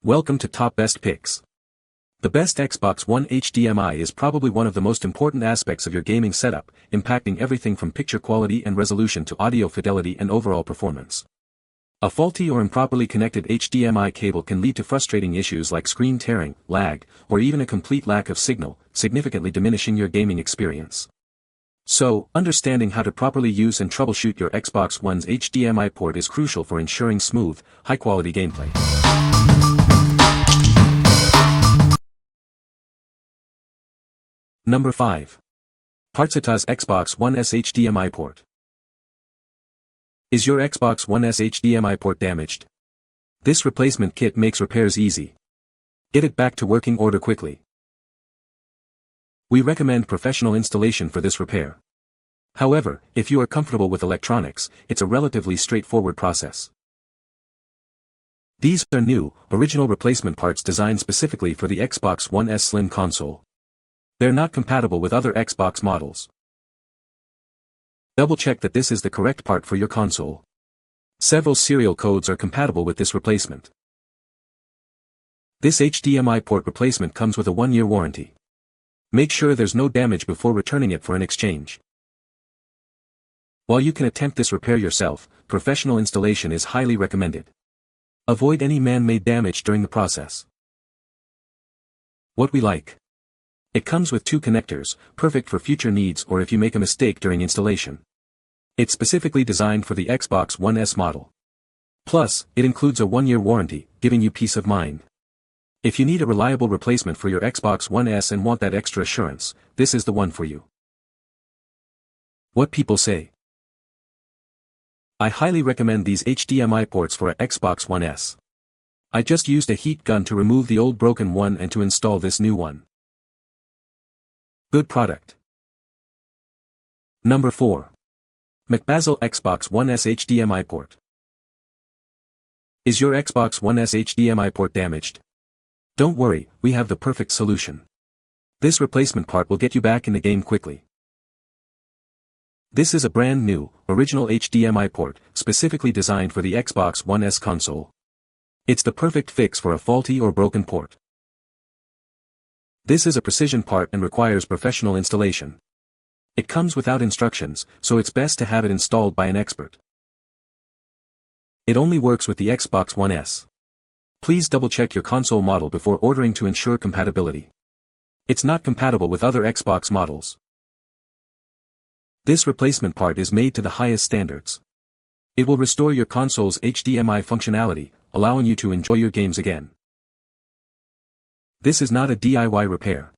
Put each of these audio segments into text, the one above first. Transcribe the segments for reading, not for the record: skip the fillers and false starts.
Welcome to Top Best Picks. The best Xbox One HDMI is probably one of the most important aspects of your gaming setup, impacting everything from picture quality and resolution to audio fidelity and overall performance. A faulty or improperly connected HDMI cable can lead to frustrating issues like screen tearing, lag, or even a complete lack of signal, significantly diminishing your gaming experience. So, understanding how to properly use and troubleshoot your Xbox One's HDMI port is crucial for ensuring smooth, high-quality gameplay. Number 5. Partsatoz Xbox One S HDMI port. Is your Xbox One S HDMI port damaged? This replacement kit makes repairs easy. Get it back to working order quickly. We recommend professional installation for this repair. However, if you are comfortable with electronics, it's a relatively straightforward process. These are new, original replacement parts designed specifically for the Xbox One S Slim console. They're not compatible with other Xbox models. Double-check that this is the correct part for your console. Several serial codes are compatible with this replacement. This HDMI port replacement comes with a 1-year warranty. Make sure there's no damage before returning it for an exchange. While you can attempt this repair yourself, professional installation is highly recommended. Avoid any man-made damage during the process. What we like. It comes with 2 connectors, perfect for future needs or if you make a mistake during installation. It's specifically designed for the Xbox One S model. Plus, it includes a 1-year warranty, giving you peace of mind. If you need a reliable replacement for your Xbox One S and want that extra assurance, this is the one for you. What people say. I highly recommend these HDMI ports for a Xbox One S. I just used a heat gun to remove the old broken one and to install this new one. Good product. Number 4. Mcbazel Xbox One S HDMI port. Is your Xbox One S HDMI port damaged? Don't worry, we have the perfect solution. This replacement part will get you back in the game quickly. This is a brand new, original HDMI port, specifically designed for the Xbox One S console. It's the perfect fix for a faulty or broken port. This is a precision part and requires professional installation. It comes without instructions, so it's best to have it installed by an expert. It only works with the Xbox One S. Please double-check your console model before ordering to ensure compatibility. It's not compatible with other Xbox models. This replacement part is made to the highest standards. It will restore your console's HDMI functionality, allowing you to enjoy your games again. This is not a DIY repair.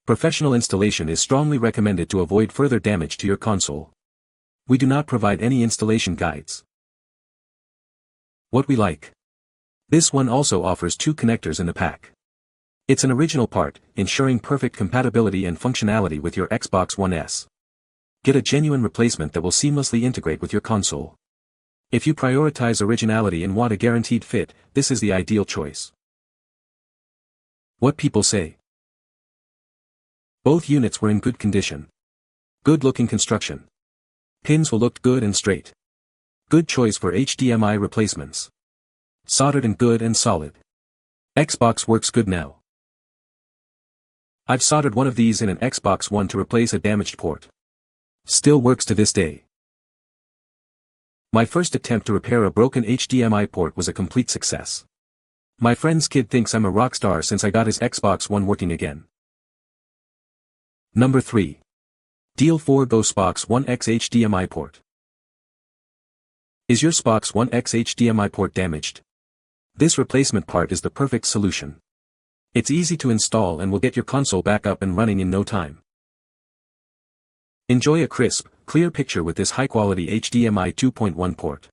Professional installation is strongly recommended to avoid further damage to your console. We do not provide any installation guides. What we like. This one also offers 2 connectors in the pack. It's an original part, ensuring perfect compatibility and functionality with your Xbox One S. Get a genuine replacement that will seamlessly integrate with your console. If you prioritize originality and want a guaranteed fit, this is the ideal choice. What people say. Both units were in good condition. Good-looking construction. Pins will look good and straight. Good choice for HDMI replacements. Soldered and good and solid. Xbox works good now. I've soldered one of these in an Xbox One to replace a damaged port. Still works to this day. My first attempt to repair a broken HDMI port was a complete success. My friend's kid thinks I'm a rock star since I got his Xbox One working again. Number 3. Deal 4 Xbox One X HDMI port. Is your Xbox One X HDMI port damaged? This replacement part is the perfect solution. It's easy to install and will get your console back up and running in no time. Enjoy a crisp, clear picture with this high-quality HDMI 2.1 port.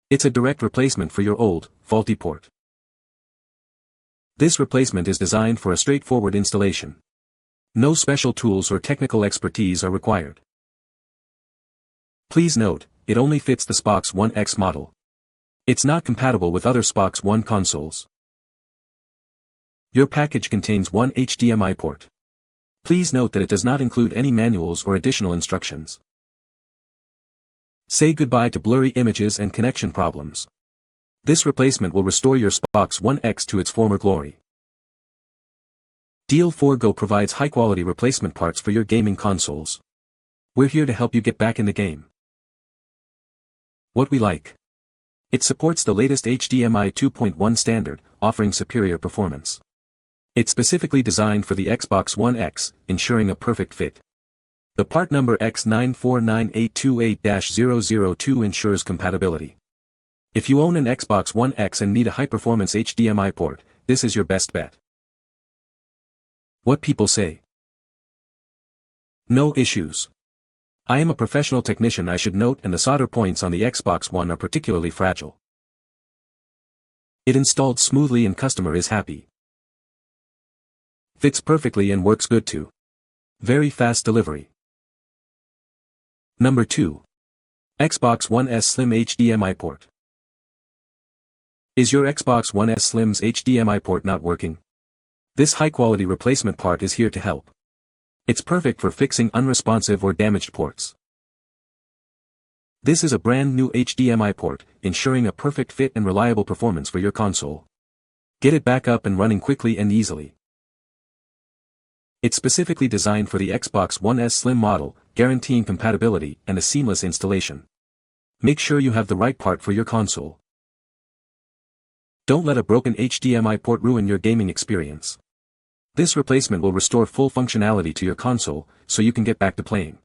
It's a direct replacement for your old, faulty port. This replacement is designed for a straightforward installation. No special tools or technical expertise are required. Please note, it only fits the Xbox One X model. It's not compatible with other Xbox One consoles. Your package contains 1 HDMI port. Please note that it does not include any manuals or additional instructions. Say goodbye to blurry images and connection problems. This replacement will restore your Xbox One X to its former glory. Deal 4 Go provides high-quality replacement parts for your gaming consoles. We're here to help you get back in the game. What we like. It supports the latest HDMI 2.1 standard, offering superior performance. It's specifically designed for the Xbox One X, ensuring a perfect fit. The part number X9498828-002 ensures compatibility. If you own an Xbox One X and need a high-performance HDMI port, this is your best bet. What people say. No issues. I am a professional technician, I should note, and the solder points on the Xbox One are particularly fragile. It installed smoothly and customer is happy. Fits perfectly and works good too. Very fast delivery. Number 2. Xbox One S Slim HDMI port. Is your Xbox One S Slim's HDMI port not working? This high-quality replacement part is here to help. It's perfect for fixing unresponsive or damaged ports. This is a brand new HDMI port, ensuring a perfect fit and reliable performance for your console. Get it back up and running quickly and easily. It's specifically designed for the Xbox One S Slim model, guaranteeing compatibility and a seamless installation. Make sure you have the right part for your console. Don't let a broken HDMI port ruin your gaming experience. This replacement will restore full functionality to your console, so you can get back to playing.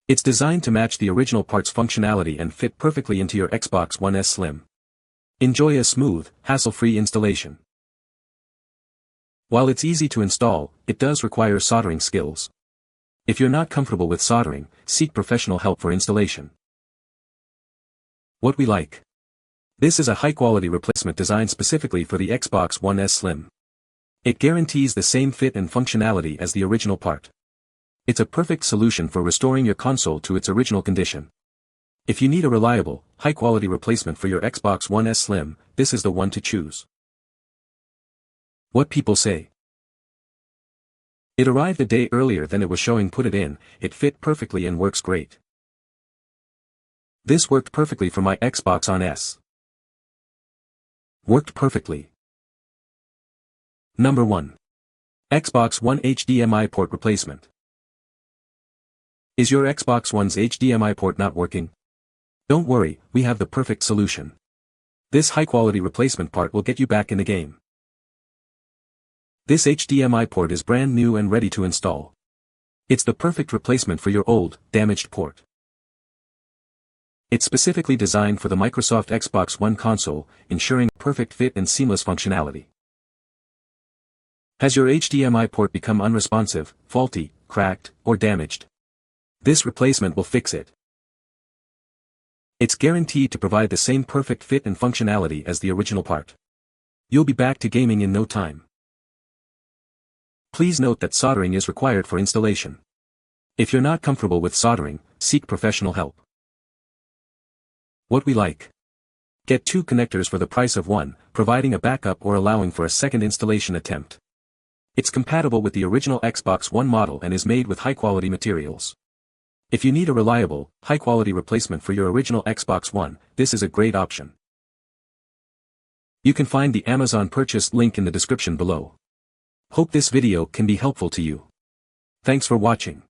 It's designed to match the original part's functionality and fit perfectly into your Xbox One S Slim. Enjoy a smooth, hassle-free installation. While it's easy to install, it does require soldering skills. If you're not comfortable with soldering, seek professional help for installation. What we like. This is a high-quality replacement designed specifically for the Xbox One S Slim. It guarantees the same fit and functionality as the original part. It's a perfect solution for restoring your console to its original condition. If you need a reliable, high-quality replacement for your Xbox One S Slim, this is the one to choose. What people say. It arrived a day earlier than it was showing. Put it in, it fit perfectly and works great. This worked perfectly for my Xbox One S. Worked perfectly. Number 1. Xbox One HDMI port replacement. Is your Xbox One's HDMI port not working? Don't worry, we have the perfect solution. This high-quality replacement part will get you back in the game. This HDMI port is brand new and ready to install. It's the perfect replacement for your old, damaged port. It's specifically designed for the Microsoft Xbox One console, ensuring perfect fit and seamless functionality. Has your HDMI port become unresponsive, faulty, cracked, or damaged? This replacement will fix it. It's guaranteed to provide the same perfect fit and functionality as the original part. You'll be back to gaming in no time. Please note that soldering is required for installation. If you're not comfortable with soldering, seek professional help. What we like. Get 2 connectors for the price of one, providing a backup or allowing for a second installation attempt. It's compatible with the original Xbox One model and is made with high-quality materials. If you need a reliable, high-quality replacement for your original Xbox One, this is a great option. You can find the Amazon purchase link in the description below. Hope this video can be helpful to you. Thanks for watching.